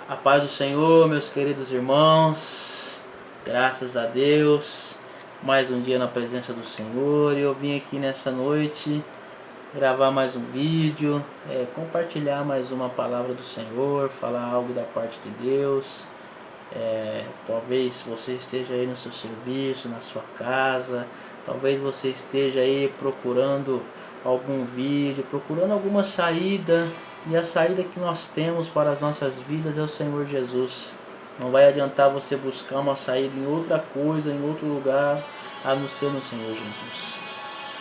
A paz do Senhor, meus queridos irmãos, graças a Deus, mais um dia na presença do Senhor. E eu vim aqui nessa noite gravar mais um vídeo, compartilhar mais uma palavra do Senhor, falar algo da parte de Deus. Talvez você esteja aí no seu serviço, na sua casa, talvez você esteja aí procurando algum vídeo, procurando alguma saída. E a saída que nós temos para as nossas vidas é o Senhor Jesus. Não vai adiantar você buscar uma saída em outra coisa, em outro lugar, a não ser no Senhor Jesus.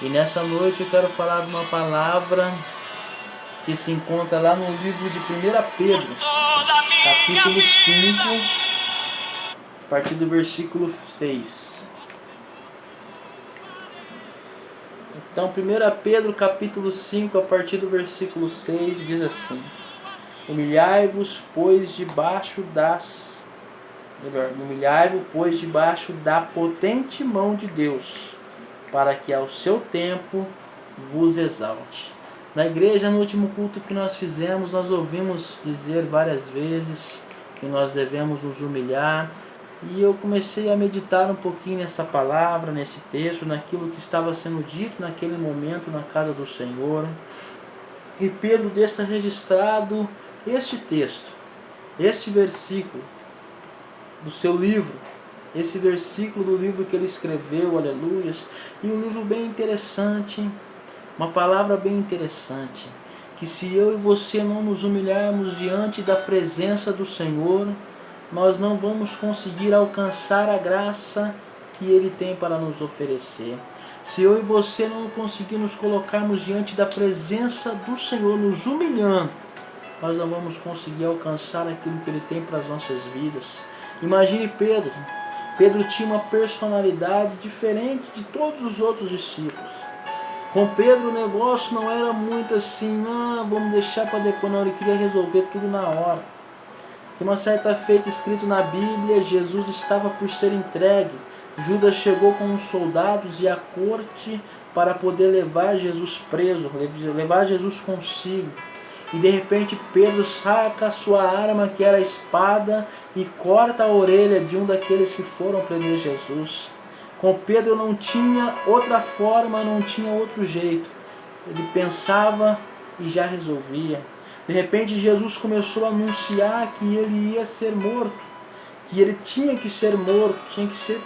E nessa noite eu quero falar de uma palavra que se encontra lá no livro de 1 Pedro, capítulo 5, a partir do versículo 6. Então, 1 Pedro capítulo 5, a partir do versículo 6, diz assim: Humilhai-vos, pois, debaixo da potente mão de Deus, para que ao seu tempo vos exalte. Na igreja, no último culto que nós fizemos, nós ouvimos dizer várias vezes que nós devemos nos humilhar. E eu comecei a meditar um pouquinho nessa palavra, nesse texto, naquilo que estava sendo dito naquele momento na casa do Senhor. E Pedro deixa registrado este texto, este versículo do seu livro, esse versículo do livro que ele escreveu, aleluias. E um livro bem interessante, uma palavra bem interessante, que se eu e você não nos humilharmos diante da presença do Senhor, nós não vamos conseguir alcançar a graça que Ele tem para nos oferecer. Se eu e você não conseguir nos colocarmos diante da presença do Senhor, nos humilhando, nós não vamos conseguir alcançar aquilo que Ele tem para as nossas vidas. Imagine Pedro. Pedro tinha uma personalidade diferente de todos os outros discípulos. Com Pedro o negócio não era muito assim, vamos deixar para depois, não, ele queria resolver tudo na hora. Tem uma certa feita escrito na Bíblia, Jesus estava por ser entregue. Judas chegou com os soldados e a corte para poder levar Jesus preso, levar Jesus consigo. E de repente Pedro saca a sua arma, que era a espada, e corta a orelha de um daqueles que foram prender Jesus. Com Pedro não tinha outra forma, não tinha outro jeito. Ele pensava e já resolvia. De repente Jesus começou a anunciar que ele ia ser morto, que ele tinha que ser morto, tinha que ser,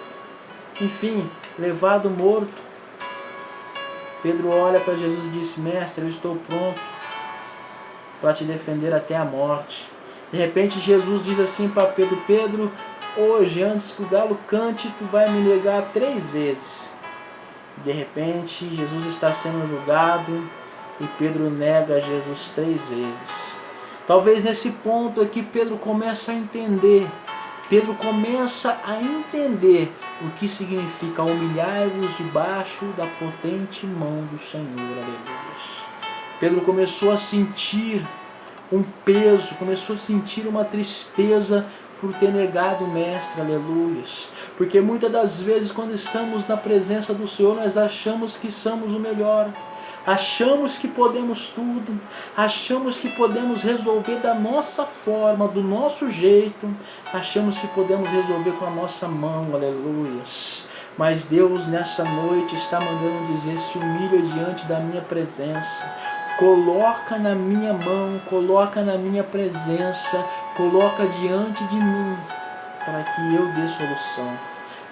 levado morto. Pedro olha para Jesus e diz: Mestre, eu estou pronto para te defender até a morte. De repente Jesus diz assim para Pedro: Pedro, hoje, antes que o galo cante, tu vai me negar 3 vezes. De repente Jesus está sendo julgado e Pedro nega Jesus 3 vezes. Talvez nesse ponto aqui Pedro começa a entender. Pedro começa a entender o que significa humilhar-vos debaixo da potente mão do Senhor. Aleluia. Pedro começou a sentir um peso, começou a sentir uma tristeza por ter negado o Mestre, aleluia. Porque muitas das vezes quando estamos na presença do Senhor, nós achamos que somos o melhor. Achamos que podemos tudo, achamos que podemos resolver da nossa forma, do nosso jeito, achamos que podemos resolver com a nossa mão, aleluia. Mas Deus nessa noite está mandando dizer: se humilha diante da minha presença, coloca na minha mão, coloca na minha presença, coloca diante de mim, para que eu dê solução,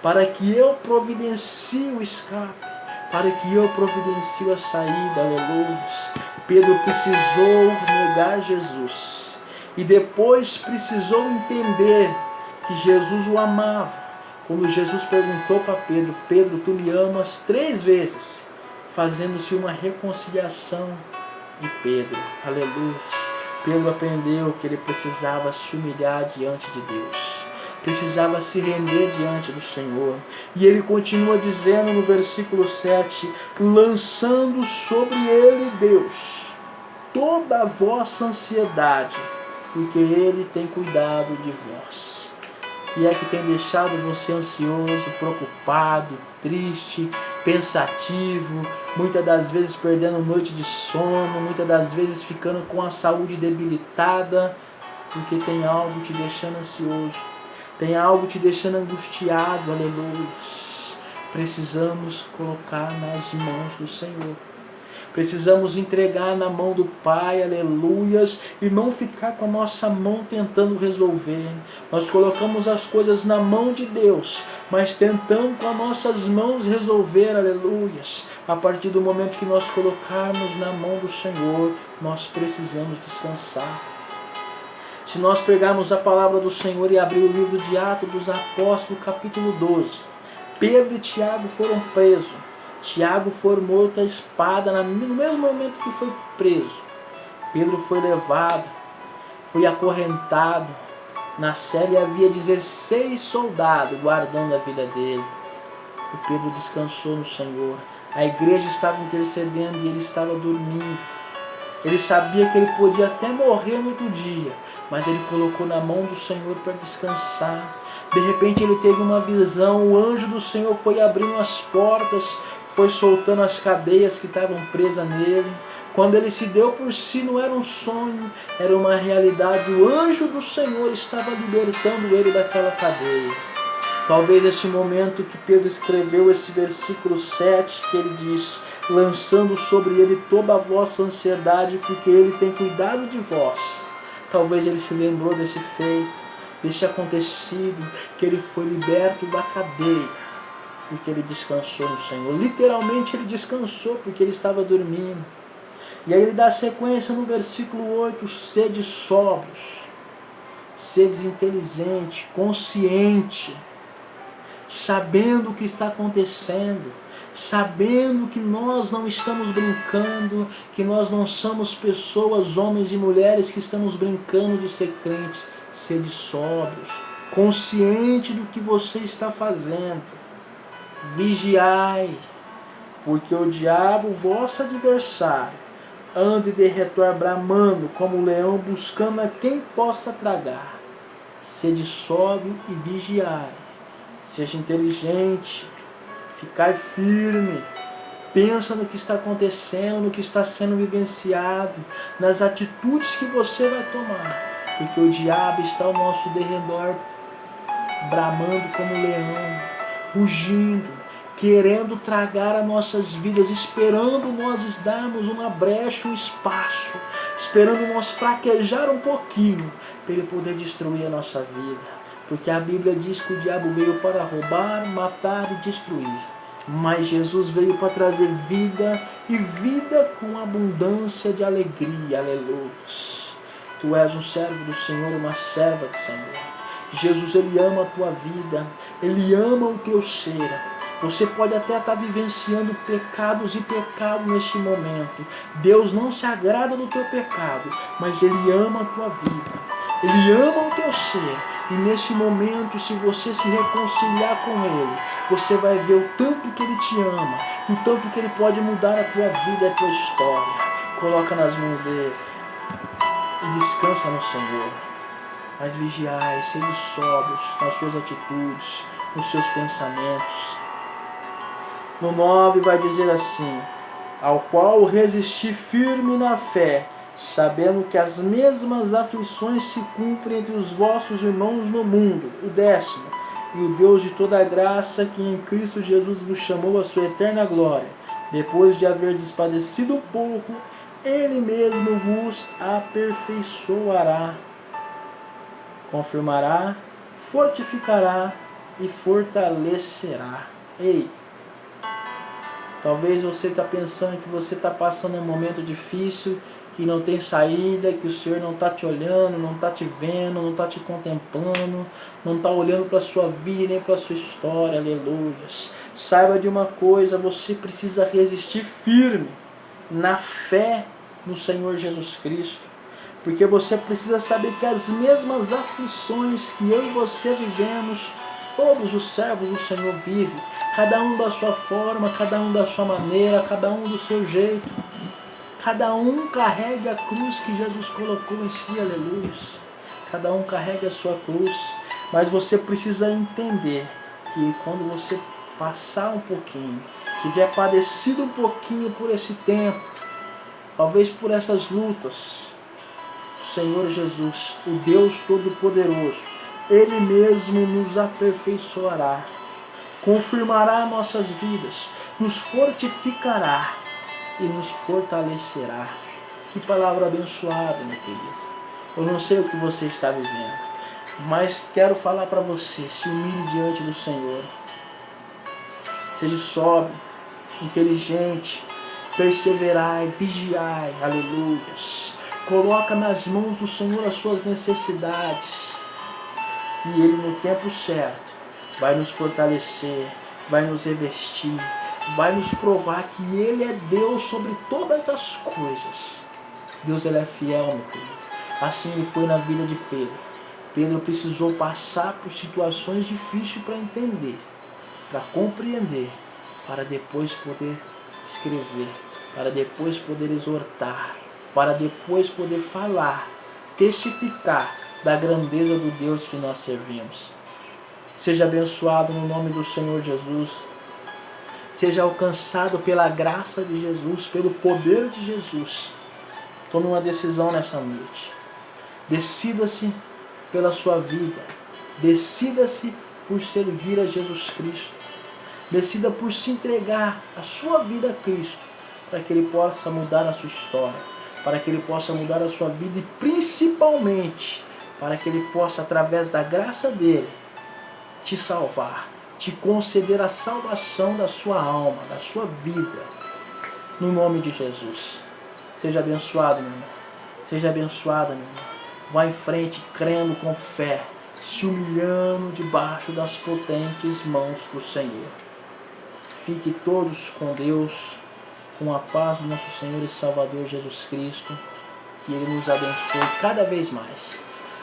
para que eu providencie o escape, para que eu providencie a saída, aleluia. Pedro precisou negar Jesus e depois precisou entender que Jesus o amava. Quando Jesus perguntou para Pedro: Pedro, tu me amas? 3 vezes, fazendo-se uma reconciliação de Pedro, aleluia. Pedro aprendeu que ele precisava se humilhar diante de Deus, precisava se render diante do Senhor. E ele continua dizendo no versículo 7, lançando sobre ele, Deus, toda a vossa ansiedade, porque ele tem cuidado de vós. que é que tem deixado você ansioso, preocupado, triste, pensativo, muitas das vezes perdendo noite de sono, muitas das vezes ficando com a saúde debilitada, porque tem algo te deixando ansioso, tem algo te deixando angustiado, aleluia. Precisamos colocar nas mãos do Senhor. Precisamos entregar na mão do Pai, aleluias, e não ficar com a nossa mão tentando resolver. Nós colocamos as coisas na mão de Deus, mas tentamos com as nossas mãos resolver, aleluias. A partir do momento que nós colocarmos na mão do Senhor, nós precisamos descansar. Se nós pegarmos a palavra do Senhor e abrir o livro de Atos dos Apóstolos, capítulo 12, Pedro e Tiago foram presos. Tiago foi morto à espada no mesmo momento que foi preso. Pedro foi levado, foi acorrentado. Na cela havia 16 soldados guardando a vida dele. E Pedro descansou no Senhor. A igreja estava intercedendo e ele estava dormindo. Ele sabia que ele podia até morrer no outro dia, mas ele colocou na mão do Senhor para descansar. De repente ele teve uma visão, o anjo do Senhor foi abrindo as portas, foi soltando as cadeias que estavam presas nele. Quando ele se deu por si, não era um sonho, era uma realidade. O anjo do Senhor estava libertando ele daquela cadeia. Talvez nesse momento que Pedro escreveu esse versículo 7, que ele diz: lançando sobre ele toda a vossa ansiedade, porque ele tem cuidado de vós. Talvez ele se lembrou desse feito, desse acontecido, que ele foi liberto da cadeia, porque ele descansou no Senhor. Literalmente ele descansou, porque ele estava dormindo. E aí ele dá sequência no versículo 8, sede sóbrios, sede inteligente, consciente, sabendo o que está acontecendo, sabendo que nós não estamos brincando, que nós não somos pessoas, homens e mulheres que estamos brincando de ser crentes. Sede sóbrios, consciente do que você está fazendo. Vigiai, porque o diabo, vosso adversário, anda de redor bramando como um leão, buscando a quem possa tragar. Sede sóbrio e vigiai. Seja inteligente, ficai firme. Pensa no que está acontecendo, no que está sendo vivenciado, nas atitudes que você vai tomar, porque o diabo está ao nosso derredor, bramando como um leão, rugindo, querendo tragar as nossas vidas, esperando nós darmos uma brecha, um espaço, esperando nós fraquejar um pouquinho, para ele poder destruir a nossa vida. Porque a Bíblia diz que o diabo veio para roubar, matar e destruir. Mas Jesus veio para trazer vida, e vida com abundância de alegria. Aleluia. Tu és um servo do Senhor, uma serva do Senhor. Jesus, Ele ama a tua vida, Ele ama o teu ser. Você pode até estar vivenciando pecados e pecado neste momento. Deus não se agrada do teu pecado, mas Ele ama a tua vida. Ele ama o teu ser. E nesse momento, se você se reconciliar com Ele, você vai ver o tanto que Ele te ama, e o tanto que Ele pode mudar a tua vida e a tua história. Coloca nas mãos dEle e descansa no Senhor. Mas vigiai, sede sóbrios nas suas atitudes, nos seus pensamentos. No 9 vai dizer assim: ao qual resisti firme na fé, sabendo que as mesmas aflições se cumprem entre os vossos irmãos no mundo. O 10: e o Deus de toda a graça, que em Cristo Jesus vos chamou à sua eterna glória, depois de haver padecido um pouco, Ele mesmo vos aperfeiçoará, confirmará, fortificará e fortalecerá. Ei! Talvez você está pensando que você está passando um momento difícil, que não tem saída, que o Senhor não está te olhando, não está te vendo, não está te contemplando, não está olhando para a sua vida nem para a sua história. Aleluia. Saiba de uma coisa, você precisa resistir firme na fé no Senhor Jesus Cristo, porque você precisa saber que as mesmas aflições que eu e você vivemos, todos os servos do Senhor vivem, cada um da sua forma, cada um da sua maneira, cada um do seu jeito. Cada um carrega a cruz que Jesus colocou em si, aleluia. Cada um carrega a sua cruz, mas você precisa entender que quando você passar um pouquinho, tiver padecido um pouquinho por esse tempo, talvez por essas lutas, o Senhor Jesus, o Deus Todo-Poderoso, Ele mesmo nos aperfeiçoará, confirmará nossas vidas, nos fortificará e nos fortalecerá. Que palavra abençoada, meu querido. Eu não sei o que você está vivendo, mas quero falar para você: se humilhe diante do Senhor. Seja sóbrio, inteligente, perseverai, vigiai, aleluias. Coloca nas mãos do Senhor as suas necessidades, que Ele no tempo certo vai nos fortalecer, vai nos revestir, vai nos provar que Ele é Deus sobre todas as coisas. Deus, Ele é fiel, meu querido. Assim Ele foi na vida de Pedro. Pedro precisou passar por situações difíceis para entender, para compreender, para depois poder escrever, para depois poder exortar, para depois poder falar, testificar da grandeza do Deus que nós servimos. Seja abençoado no nome do Senhor Jesus. Seja alcançado pela graça de Jesus, pelo poder de Jesus. Tome uma decisão nessa noite. Decida-se pela sua vida. Decida-se por servir a Jesus Cristo. Decida por se entregar a sua vida a Cristo, para que Ele possa mudar a sua história, para que Ele possa mudar a sua vida e principalmente para que Ele possa, através da graça dEle, te salvar, te conceder a salvação da sua alma, da sua vida, no nome de Jesus. Seja abençoado, meu irmão. Seja abençoada, meu irmão. Vá em frente, crendo com fé, se humilhando debaixo das potentes mãos do Senhor. Fique todos com Deus, com a paz do nosso Senhor e Salvador Jesus Cristo. Que Ele nos abençoe cada vez mais.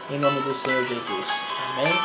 Em nome do Senhor Jesus. Amém.